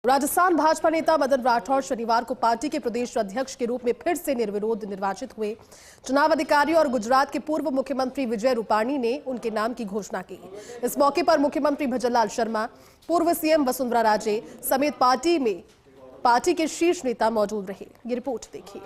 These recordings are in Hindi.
राजस्थान भाजपा नेता मदन राठौड़ शनिवार को पार्टी के प्रदेश अध्यक्ष के रूप में फिर से निर्विरोध निर्वाचित हुए। चुनाव अधिकारी और गुजरात के पूर्व मुख्यमंत्री विजय रूपाणी ने उनके नाम की घोषणा की। इस मौके पर मुख्यमंत्री भजनलाल शर्मा, पूर्व सीएम वसुंधरा राजे समेत पार्टी के शीर्ष नेता मौजूद रहे। ये रिपोर्ट देखिए।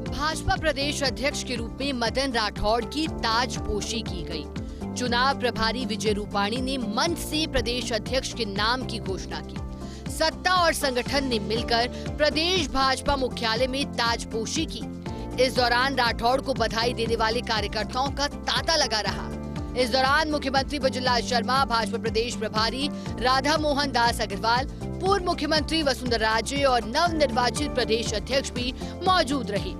भाजपा प्रदेश अध्यक्ष के रूप में मदन राठौड़ की ताजपोशी की गई। चुनाव प्रभारी विजय रूपाणी ने मंच से प्रदेश अध्यक्ष के नाम की घोषणा की। सत्ता और संगठन ने मिलकर प्रदेश भाजपा मुख्यालय में ताजपोशी की। इस दौरान राठौड़ को बधाई देने वाले कार्यकर्ताओं का तांता लगा रहा। इस दौरान मुख्यमंत्री भजनलाल शर्मा, भाजपा प्रदेश प्रभारी राधा मोहन दास अग्रवाल, पूर्व मुख्यमंत्री वसुंधरा राजे और नवनिर्वाचित प्रदेश अध्यक्ष भी मौजूद रहे।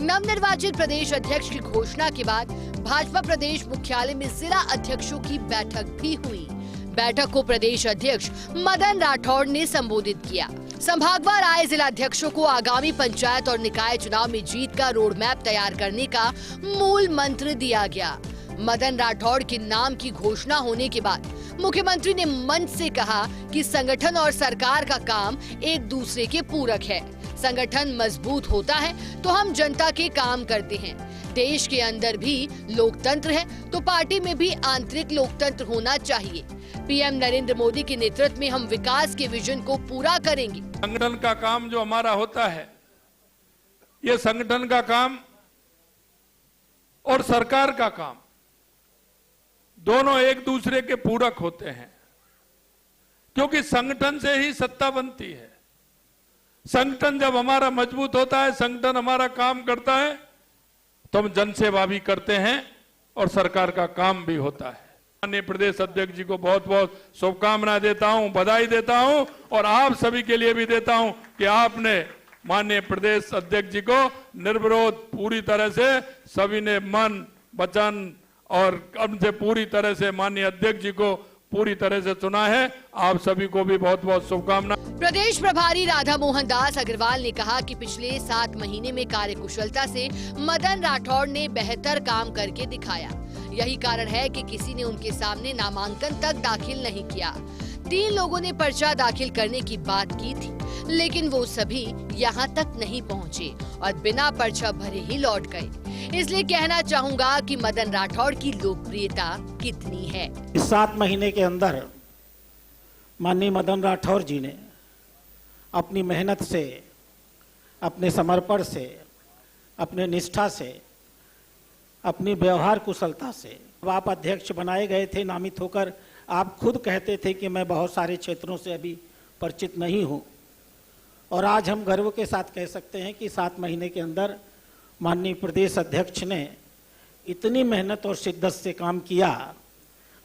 नवनिर्वाचित प्रदेश अध्यक्ष की घोषणा के बाद भाजपा प्रदेश मुख्यालय में जिला अध्यक्षों की बैठक भी हुई। बैठक को प्रदेश अध्यक्ष मदन राठौड़ ने संबोधित किया। संभागवार आए जिला अध्यक्षों को आगामी पंचायत और निकाय चुनाव में जीत का रोड मैप तैयार करने का मूल मंत्र दिया गया। मदन राठौड़ के नाम की घोषणा होने के बाद मुख्यमंत्री ने मंच से कहा कि संगठन और सरकार का काम एक दूसरे के पूरक है। संगठन मजबूत होता है तो हम जनता के काम करते हैं। देश के अंदर भी लोकतंत्र है तो पार्टी में भी आंतरिक लोकतंत्र होना चाहिए। पीएम नरेंद्र मोदी के नेतृत्व में हम विकास के विजन को पूरा करेंगे। संगठन का काम जो हमारा होता है, ये संगठन का काम और सरकार का काम दोनों एक दूसरे के पूरक होते हैं, क्योंकि संगठन से ही सत्ता बनती है। संगठन जब हमारा मजबूत होता है, संगठन हमारा काम करता है तो हम जनसेवा भी करते हैं और सरकार का काम भी होता है। माननीय प्रदेश अध्यक्ष जी को बहुत बहुत शुभकामनाएं देता हूं, बधाई देता हूं और आप सभी के लिए भी देता हूं कि आपने माननीय प्रदेश अध्यक्ष जी को निर्विरोध पूरी तरह से सभी ने मन, वचन और कर्म से पूरी तरह से माननीय अध्यक्ष जी को पूरी तरह से चुना है। आप सभी को भी बहुत बहुत शुभकामनाएं। प्रदेश प्रभारी राधा मोहन दास अग्रवाल ने कहा कि पिछले 7 महीने में कार्यकुशलता से मदन राठौड़ ने बेहतर काम करके दिखाया। यही कारण है कि किसी ने उनके सामने नामांकन तक दाखिल नहीं किया। 3 लोगों ने पर्चा दाखिल करने की बात की थी, लेकिन वो सभी यहाँ तक नहीं पहुँचे और बिना पर्चा भरे ही लौट गए। इसलिए कहना चाहूंगा कि मदन राठौड़ की लोकप्रियता कितनी है। इस 7 महीने के अंदर माननीय मदन राठौड़ जी ने अपनी मेहनत से, अपने समर्पण से, अपने निष्ठा से, अपनी व्यवहार कुशलता से, आप अध्यक्ष बनाए गए थे नामित होकर। आप खुद कहते थे कि मैं बहुत सारे क्षेत्रों से अभी परिचित नहीं हूं, और आज हम गर्व के साथ कह सकते हैं कि 7 महीने के अंदर माननीय प्रदेश अध्यक्ष ने इतनी मेहनत और शिद्दत से काम किया।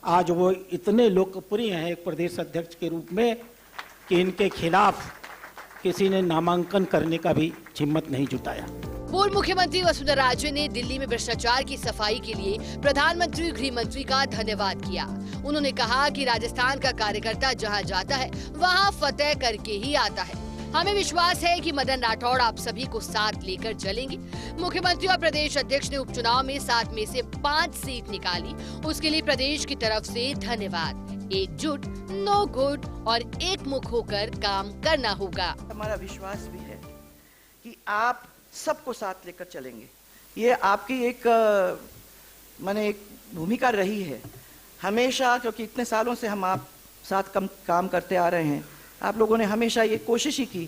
आज वो इतने लोकप्रिय हैं एक प्रदेश अध्यक्ष के रूप में कि इनके खिलाफ किसी ने नामांकन करने का भी हिम्मत नहीं जुटाया। पूर्व मुख्यमंत्री वसुंधरा राजे ने दिल्ली में भ्रष्टाचार की सफाई के लिए प्रधानमंत्री गृह मंत्री का धन्यवाद किया। उन्होंने कहा कि राजस्थान का कार्यकर्ता जहां जाता है वहां फतेह करके ही आता है। हमें विश्वास है कि मदन राठौड़ आप सभी को साथ लेकर चलेंगे। मुख्यमंत्री और प्रदेश अध्यक्ष ने उपचुनाव में 7 में से 5 सीट निकाली, उसके लिए प्रदेश की तरफ से धन्यवाद। एकजुट, नो गुड और एक मुख होकर काम करना होगा। हमारा विश्वास भी है कि आप सबको साथ लेकर चलेंगे। ये आपकी एक भूमिका रही है हमेशा, क्योंकि इतने सालों से हम आप साथ काम करते आ रहे हैं। आप लोगों ने हमेशा ये कोशिश ही की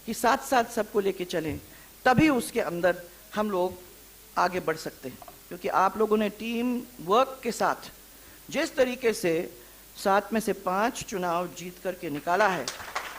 कि साथ साथ सबको लेके चलें, तभी उसके अंदर हम लोग आगे बढ़ सकते हैं। क्योंकि आप लोगों ने टीम वर्क के साथ जिस तरीके से 7 में से 5 चुनाव जीत करके निकाला है,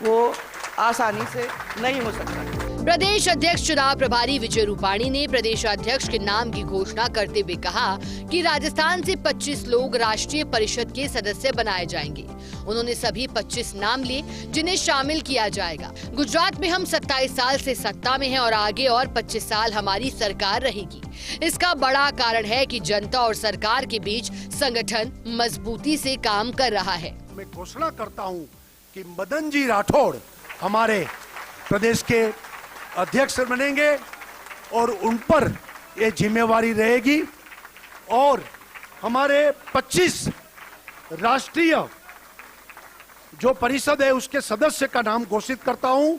वो आसानी से नहीं हो सकता। प्रदेश अध्यक्ष चुनाव प्रभारी विजय रूपाणी ने प्रदेश अध्यक्ष के नाम की घोषणा करते हुए कहा कि राजस्थान से 25 लोग राष्ट्रीय परिषद के सदस्य बनाए जाएंगे। उन्होंने सभी 25 नाम लिए जिन्हें शामिल किया जाएगा। गुजरात में हम 27 साल से सत्ता में हैं और आगे और 25 साल हमारी सरकार रहेगी। इसका बड़ा कारण है कि जनता और सरकार के बीच संगठन मजबूती से काम कर रहा है। मैं घोषणा करता हूं कि मदन जी राठौड़ हमारे प्रदेश के अध्यक्ष बनेंगे और उन पर ये जिम्मेवारी रहेगी और हमारे 25 राष्ट्रीय जो परिषद है उसके सदस्य का नाम घोषित करता हूं।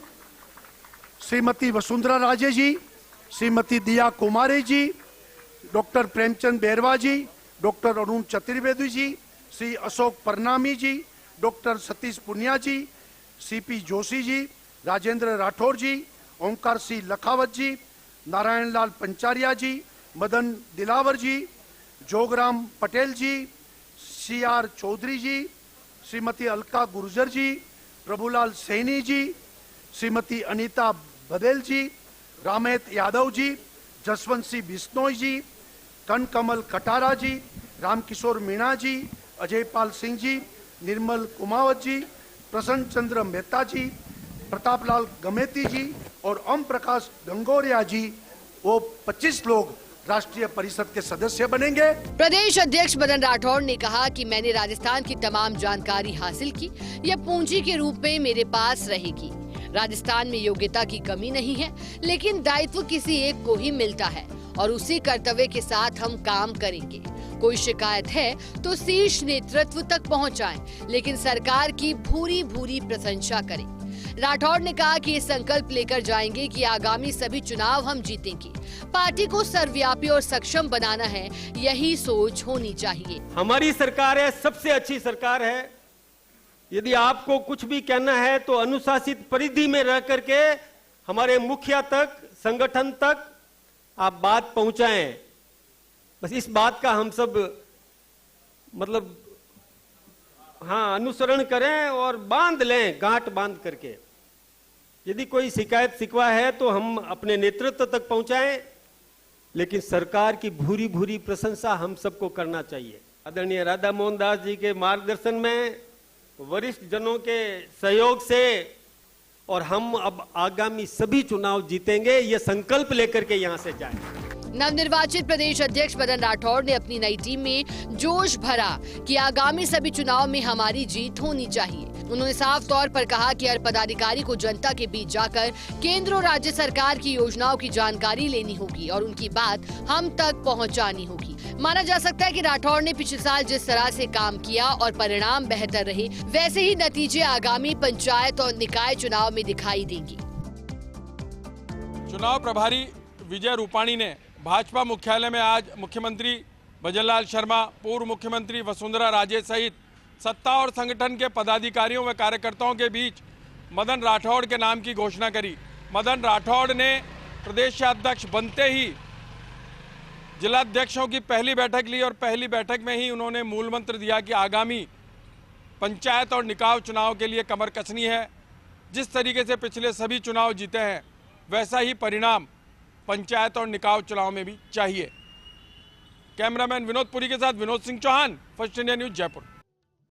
श्रीमती वसुंधरा राजे जी, श्रीमती दिया कुमारी जी, डॉक्टर प्रेमचंद बैरवा जी, डॉक्टर अरुण चतुर्वेदी जी, श्री अशोक परनामी जी, डॉक्टर सतीश पुनिया जी, सीपी जोशी जी, राजेंद्र राठौर जी, ओंकार सिंह लखावत जी, नारायण लाल पंचारिया जी, मदन दिलावर जी, जोगराम पटेल जी, CR चौधरी जी, श्रीमती अलका गुर्जर जी, प्रभुलाल सैनी जी, श्रीमती अनीता बदेल जी, रामेत यादव जी, जसवंत सिंह बिश्नोई जी, कनकमल कटारा जी, रामकिशोर मीणा जी, अजयपाल सिंह जी, निर्मल कुमावत जी, प्रसन्न चंद्र मेहता जी, प्रतापलाल गमेती जी और ओम प्रकाश गंगोरिया जी, वो 25 लोग राष्ट्रीय परिषद के सदस्य बनेंगे। प्रदेश अध्यक्ष मदन राठौड़ ने कहा कि मैंने राजस्थान की तमाम जानकारी हासिल की, यह पूंजी के रूप में मेरे पास रहेगी। राजस्थान में योग्यता की कमी नहीं है, लेकिन दायित्व किसी एक को ही मिलता है और उसी कर्तव्य के साथ हम काम करेंगे। कोई शिकायत है तो शीर्ष नेतृत्व तक पहुंचाएं, लेकिन सरकार की भूरी भूरी प्रशंसा करें। राठौड़ ने कहा कि ये संकल्प लेकर जाएंगे कि आगामी सभी चुनाव हम जीतेंगे। पार्टी को सर्वव्यापी और सक्षम बनाना है, यही सोच होनी चाहिए। हमारी सरकार है, सबसे अच्छी सरकार है। यदि आपको कुछ भी कहना है तो अनुशासित परिधि में रह करके हमारे मुखिया तक, संगठन तक आप बात पहुंचाएं। बस इस बात का हम सब मतलब अनुसरण करें और बांध लें, गांठ बांध करके। यदि कोई शिकायत शिकवा है तो हम अपने नेतृत्व तक पहुंचाएं, लेकिन सरकार की भूरी भूरी प्रशंसा हम सबको करना चाहिए। आदरणीय राधा मोहन दास जी के मार्गदर्शन में, वरिष्ठ जनों के सहयोग से और हम अब आगामी सभी चुनाव जीतेंगे, ये संकल्प लेकर के यहां से जाएं। नवनिर्वाचित प्रदेश अध्यक्ष मदन राठौड़ ने अपनी नई टीम में जोश भरा कि आगामी सभी चुनाव में हमारी जीत होनी चाहिए। उन्होंने साफ तौर पर कहा कि हर पदाधिकारी को जनता के बीच जाकर केंद्र और राज्य सरकार की योजनाओं की जानकारी लेनी होगी और उनकी बात हम तक पहुंचानी होगी। माना जा सकता है कि राठौड़ ने पिछले साल जिस तरह से काम किया और परिणाम बेहतर रहे, वैसे ही नतीजे आगामी पंचायत और निकाय चुनाव में दिखाई देंगे। चुनाव प्रभारी विजय रूपाणी ने भाजपा मुख्यालय में आज मुख्यमंत्री भजनलाल शर्मा, पूर्व मुख्यमंत्री वसुंधरा राजे सहित सत्ता और संगठन के पदाधिकारियों व कार्यकर्ताओं के बीच मदन राठौड़ के नाम की घोषणा करी। मदन राठौड़ ने प्रदेश अध्यक्ष बनते ही जिलाध्यक्षों की पहली बैठक ली और पहली बैठक में ही उन्होंने मूल मंत्र दिया कि आगामी पंचायत और निकाय चुनाव के लिए कमर कसनी है। जिस तरीके से पिछले सभी चुनाव जीते हैं, वैसा ही परिणाम पंचायत और निकाय चुनाव में भी चाहिए। कैमरामैन विनोद पुरी के साथ Vinod Singh Chauhan, first India news, Jaipur.